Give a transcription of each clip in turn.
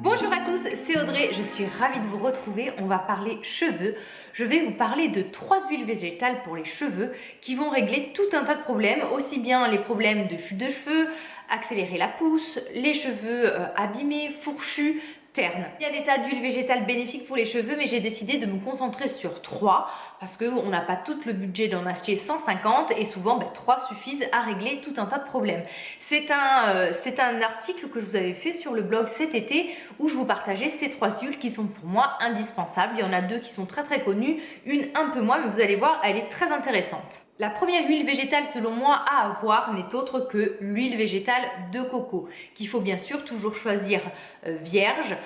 Bonjour à tous, c'est Audrey, je suis ravie de vous retrouver. On va parler cheveux. Je vais vous parler de 3 huiles végétales pour les cheveux qui vont régler tout un tas de problèmes, aussi bien les problèmes de chute de cheveux, accélérer la pousse, les cheveux abîmés, fourchus, ternes. Il y a des tas d'huiles végétales bénéfiques pour les cheveux, mais j'ai décidé de me concentrer sur 3 parce qu'on n'a pas tout le budget d'en acheter 150 et souvent 3 suffisent à régler tout un tas de problèmes. C'est un article que je vous avais fait sur le blog cet été où je vous partageais ces 3 huiles qui sont pour moi indispensables. Il y en a 2 qui sont très connues, une un peu moins, mais vous allez voir, elle est très intéressante. La première huile végétale selon moi à avoir n'est autre que l'huile végétale de coco, qu'il faut bien sûr toujours choisir vierge,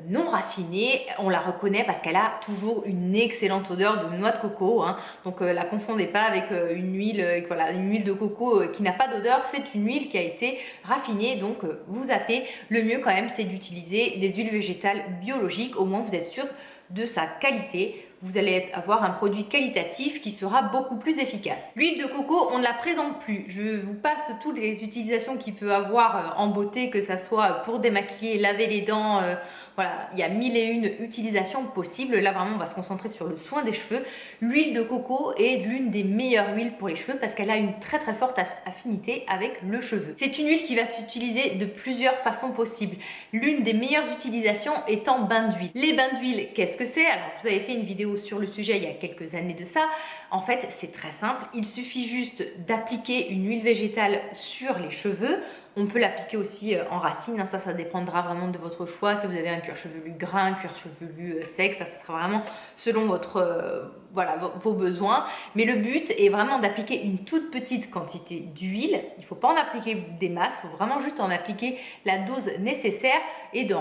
non raffinée. On la reconnaît parce qu'elle a toujours une excellente odeur de noix de coco, hein. Donc la confondez pas avec une huile de coco qui n'a pas d'odeur. C'est une huile qui a été raffinée, donc vous zappez. Le mieux quand même c'est d'utiliser des huiles végétales biologiques, au moins vous êtes sûr de sa qualité. Vous allez avoir un produit qualitatif qui sera beaucoup plus efficace. L'huile de coco, on ne la présente plus. Je vous passe toutes les utilisations qu'il peut avoir en beauté, que ça soit pour démaquiller, laver les dents, voilà, il y a 1001 utilisations possibles. Là, vraiment, on va se concentrer sur le soin des cheveux. L'huile de coco est l'une des meilleures huiles pour les cheveux parce qu'elle a une très forte affinité avec le cheveu. C'est une huile qui va s'utiliser de plusieurs façons possibles. L'une des meilleures utilisations étant bain d'huile. Les bains d'huile, qu'est-ce que c'est? Alors, je vous avais fait une vidéo sur le sujet il y a quelques années de ça. En fait, c'est très simple. Il suffit juste d'appliquer une huile végétale sur les cheveux. On peut l'appliquer aussi en racine, hein, ça dépendra vraiment de votre choix. Si vous avez un cuir chevelu gras, un cuir chevelu sec, ça sera vraiment selon vos besoins. Mais le but est vraiment d'appliquer une toute petite quantité d'huile. Il ne faut pas en appliquer des masses, il faut vraiment juste en appliquer la dose nécessaire et de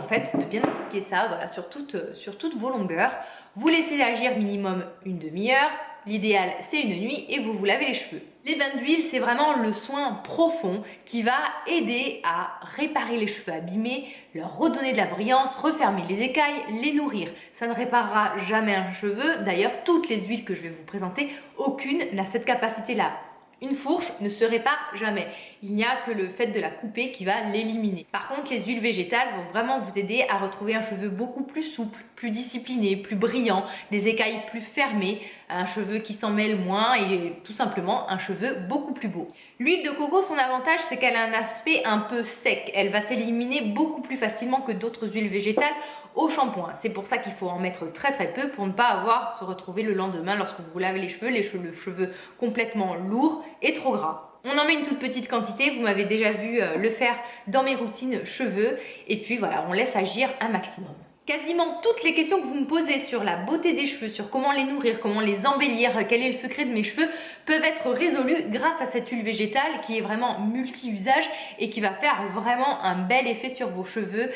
bien appliquer ça sur toutes vos longueurs. Vous laissez agir minimum une demi-heure. L'idéal, c'est une nuit et vous lavez les cheveux. Les bains d'huile, c'est vraiment le soin profond qui va aider à réparer les cheveux abîmés, leur redonner de la brillance, refermer les écailles, les nourrir. Ça ne réparera jamais un cheveu. D'ailleurs, toutes les huiles que je vais vous présenter, aucune n'a cette capacité-là. Une fourche ne se répare jamais. Il n'y a que le fait de la couper qui va l'éliminer. Par contre, les huiles végétales vont vraiment vous aider à retrouver un cheveu beaucoup plus souple, plus discipliné, plus brillant, des écailles plus fermées, un cheveu qui s'en mêle moins et tout simplement un cheveu beaucoup plus beau. L'huile de coco, son avantage, c'est qu'elle a un aspect un peu sec. Elle va s'éliminer beaucoup plus facilement que d'autres huiles végétales au shampoing. C'est pour ça qu'il faut en mettre très peu pour ne pas se retrouver le lendemain lorsque vous lavez les cheveux complètement lourds et trop gras. On en met une toute petite quantité, vous m'avez déjà vu le faire dans mes routines cheveux et puis voilà, on laisse agir un maximum. Quasiment toutes les questions que vous me posez sur la beauté des cheveux, sur comment les nourrir, comment les embellir, quel est le secret de mes cheveux, peuvent être résolues grâce à cette huile végétale qui est vraiment multi-usage et qui va faire vraiment un bel effet sur vos cheveux.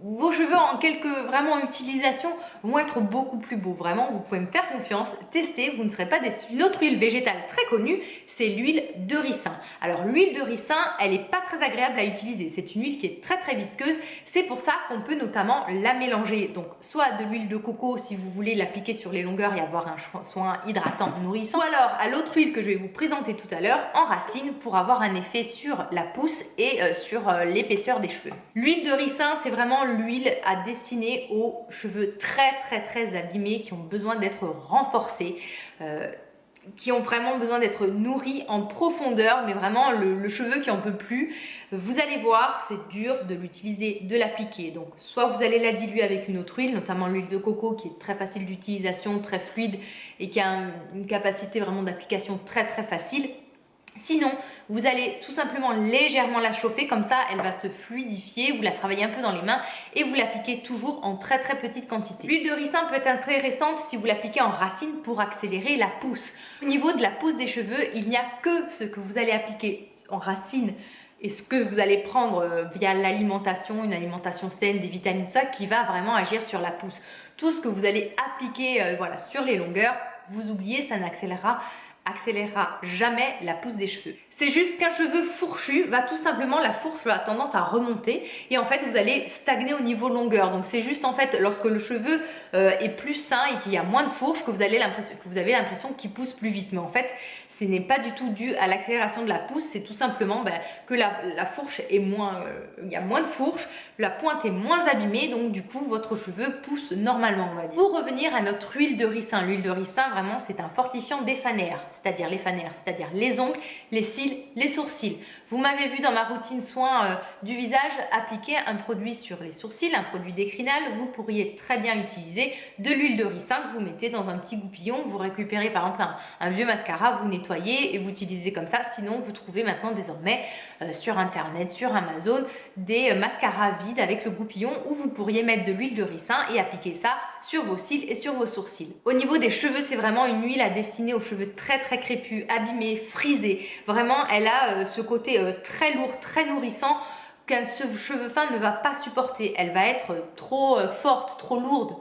Vos cheveux en quelques utilisations vont être beaucoup plus beaux. Vraiment, vous pouvez me faire confiance, tester, vous ne serez pas déçus. Une autre huile végétale très connue, c'est l'huile de ricin. Alors l'huile de ricin, elle n'est pas très agréable à utiliser. C'est une huile qui est très visqueuse. C'est pour ça qu'on peut notamment la mélanger. Donc soit de l'huile de coco si vous voulez l'appliquer sur les longueurs et avoir un soin hydratant, nourrissant. Ou alors à l'autre huile que je vais vous présenter tout à l'heure, en racine, pour avoir un effet sur la pousse et sur l'épaisseur des cheveux. L'huile de ricin, c'est vraiment l'huile à destiner aux cheveux très abîmés qui ont besoin d'être renforcés, qui ont vraiment besoin d'être nourris en profondeur, mais vraiment le cheveu qui en peut plus. Vous allez voir, c'est dur de l'utiliser, de l'appliquer. Donc soit vous allez la diluer avec une autre huile, notamment l'huile de coco qui est très facile d'utilisation, très fluide et qui a une capacité vraiment d'application très facile. Sinon, vous allez tout simplement légèrement la chauffer, comme ça elle va se fluidifier, vous la travaillez un peu dans les mains et vous l'appliquez toujours en très petite quantité. L'huile de ricin peut être intéressante si vous l'appliquez en racine pour accélérer la pousse. Au niveau de la pousse des cheveux, il n'y a que ce que vous allez appliquer en racine et ce que vous allez prendre via l'alimentation, une alimentation saine, des vitamines, tout ça, qui va vraiment agir sur la pousse. Tout ce que vous allez appliquer sur les longueurs, vous oubliez, ça n'accélérera accélérera jamais la pousse des cheveux. C'est juste qu'un cheveu fourchu va tout simplement, la fourche va tendance à remonter et en fait vous allez stagner au niveau longueur. Donc c'est juste en fait lorsque le cheveu est plus sain et qu'il y a moins de fourche que vous avez l'impression qu'il pousse plus vite. Mais en fait ce n'est pas du tout dû à l'accélération de la pousse, c'est tout simplement que la fourche est moins, il y a moins de fourche, la pointe est moins abîmée, donc du coup votre cheveu pousse normalement, on va dire. Pour revenir à notre huile de ricin, l'huile de ricin vraiment c'est un fortifiant des fanères, c'est-à-dire les ongles, les cils, les sourcils. Vous m'avez vu dans ma routine soin du visage appliquer un produit sur les sourcils, un produit décrinal. Vous pourriez très bien utiliser de l'huile de ricin que vous mettez dans un petit goupillon. Vous récupérez par exemple un vieux mascara, vous nettoyez et vous utilisez comme ça. Sinon, vous trouvez maintenant désormais sur internet, sur Amazon, des mascaras vides avec le goupillon où vous pourriez mettre de l'huile de ricin et appliquer ça sur vos cils et sur vos sourcils. Au niveau des cheveux, c'est vraiment une huile à destiner aux cheveux très crépus, abîmés, frisés. Vraiment, elle a ce côté très lourd, très nourrissant qu'un cheveu fin ne va pas supporter. Elle va être trop forte, trop lourde,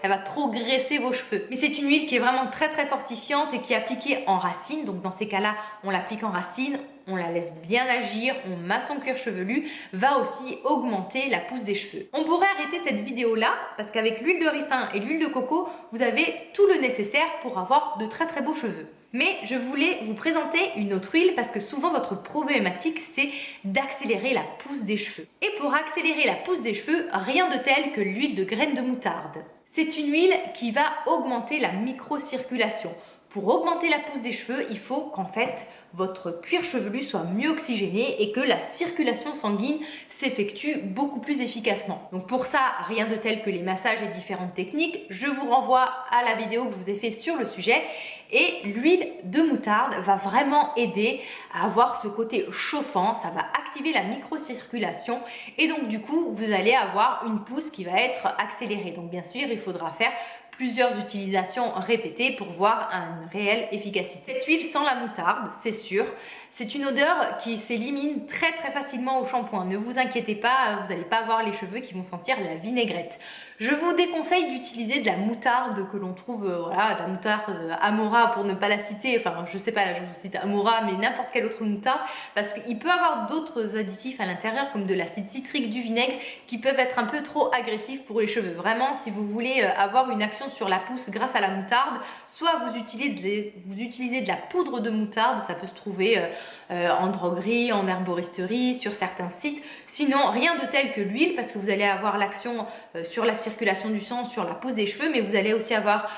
elle va trop graisser vos cheveux. Mais c'est une huile qui est vraiment très fortifiante et qui est appliquée en racine. Donc dans ces cas-là, on l'applique en racine, on la laisse bien agir, on masse son cuir chevelu, va aussi augmenter la pousse des cheveux. On pourrait arrêter cette vidéo là parce qu'avec l'huile de ricin et l'huile de coco, vous avez tout le nécessaire pour avoir de très beaux cheveux. Mais je voulais vous présenter une autre huile parce que souvent votre problématique c'est d'accélérer la pousse des cheveux. Et pour accélérer la pousse des cheveux, rien de tel que l'huile de graines de moutarde. C'est une huile qui va augmenter la microcirculation. Pour augmenter la pousse des cheveux, il faut qu'en fait votre cuir chevelu soit mieux oxygéné et que la circulation sanguine s'effectue beaucoup plus efficacement. Donc pour ça, rien de tel que les massages et différentes techniques. Je vous renvoie à la vidéo que je vous ai fait sur le sujet. Et l'huile de moutarde va vraiment aider à avoir ce côté chauffant, ça va activer la microcirculation et donc du coup vous allez avoir une pousse qui va être accélérée. Donc bien sûr il faudra faire plusieurs utilisations répétées pour voir une réelle efficacité. Cette huile sans la moutarde, c'est sûr, c'est une odeur qui s'élimine très facilement au shampoing. Ne vous inquiétez pas, vous n'allez pas avoir les cheveux qui vont sentir la vinaigrette. Je vous déconseille d'utiliser de la moutarde que l'on trouve, voilà, de la moutarde Amora pour ne pas la citer, enfin je sais pas, là je vous cite Amora, mais n'importe quelle autre moutarde, parce qu'il peut avoir d'autres additifs à l'intérieur comme de l'acide citrique, du vinaigre, qui peuvent être un peu trop agressifs pour les cheveux. Vraiment, si vous voulez avoir une action sur la pousse grâce à la moutarde, soit vous utilisez de la poudre de moutarde, ça peut se trouver en droguerie, en herboristerie, sur certains sites. Sinon, rien de tel que l'huile parce que vous allez avoir l'action sur la circulation du sang, sur la pousse des cheveux, mais vous allez aussi avoir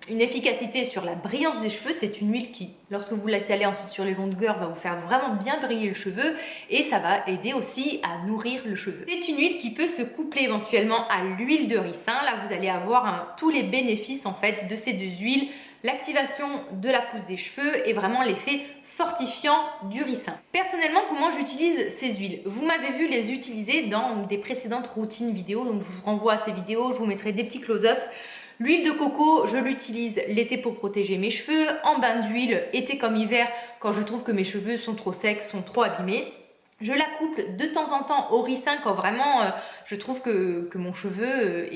une efficacité sur la brillance des cheveux. C'est une huile qui, lorsque vous l'étalez ensuite sur les longueurs, va vous faire vraiment bien briller le cheveu et ça va aider aussi à nourrir le cheveu. C'est une huile qui peut se coupler éventuellement à l'huile de ricin. Là, vous allez avoir tous les bénéfices en fait de ces deux huiles, l'activation de la pousse des cheveux et vraiment l'effet fortifiant du ricin. Personnellement, comment j'utilise ces huiles? Vous m'avez vu les utiliser dans des précédentes routines vidéo, donc je vous renvoie à ces vidéos, je vous mettrai des petits close-up. L'huile de coco, je l'utilise l'été pour protéger mes cheveux, en bain d'huile, été comme hiver, quand je trouve que mes cheveux sont trop secs, sont trop abîmés. Je la couple de temps en temps au ricin quand vraiment je trouve que mon cheveu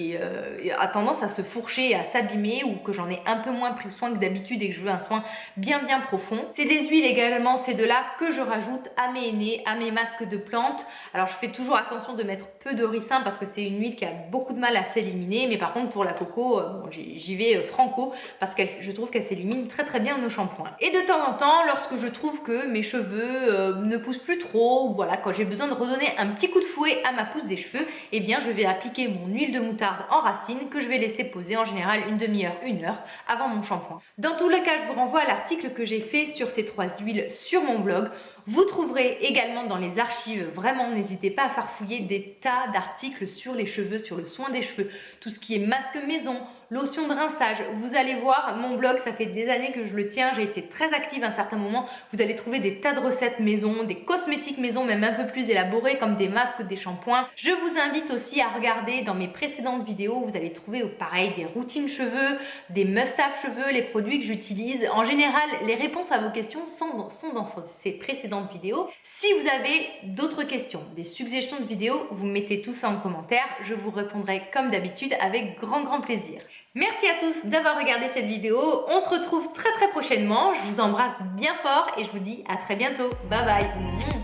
a tendance à se fourcher et à s'abîmer ou que j'en ai un peu moins pris soin que d'habitude et que je veux un soin bien profond. C'est des huiles également, c'est de là que je rajoute à mes hennées, à mes masques de plantes. Alors je fais toujours attention de mettre peu de ricin parce que c'est une huile qui a beaucoup de mal à s'éliminer, mais par contre pour la coco, bon, j'y vais franco parce que je trouve qu'elle s'élimine très bien au shampoing. Et de temps en temps, lorsque je trouve que mes cheveux ne poussent plus trop, voilà, quand j'ai besoin de redonner un petit coup de fouet à ma pousse des cheveux, eh bien je vais appliquer mon huile de moutarde en racine que je vais laisser poser en général une demi-heure, une heure avant mon shampoing. Dans tous les cas, je vous renvoie à l'article que j'ai fait sur ces 3 huiles sur mon blog. Vous trouverez également dans les archives, vraiment n'hésitez pas à farfouiller des tas d'articles sur les cheveux, sur le soin des cheveux, tout ce qui est masque maison, lotion de rinçage. Vous allez voir, mon blog, ça fait des années que je le tiens, j'ai été très active à un certain moment. Vous allez trouver des tas de recettes maison, des cosmétiques maison, même un peu plus élaborés comme des masques, des shampoings. Je vous invite aussi à regarder dans mes précédentes vidéos, vous allez trouver pareil des routines cheveux, des must-have cheveux, les produits que j'utilise. En général, les réponses à vos questions sont dans ces précédentes vidéos. Si vous avez d'autres questions, des suggestions de vidéos, vous mettez tout ça en commentaire. Je vous répondrai comme d'habitude avec grand plaisir. Merci à tous d'avoir regardé cette vidéo. On se retrouve très prochainement. Je vous embrasse bien fort et je vous dis à très bientôt. Bye bye.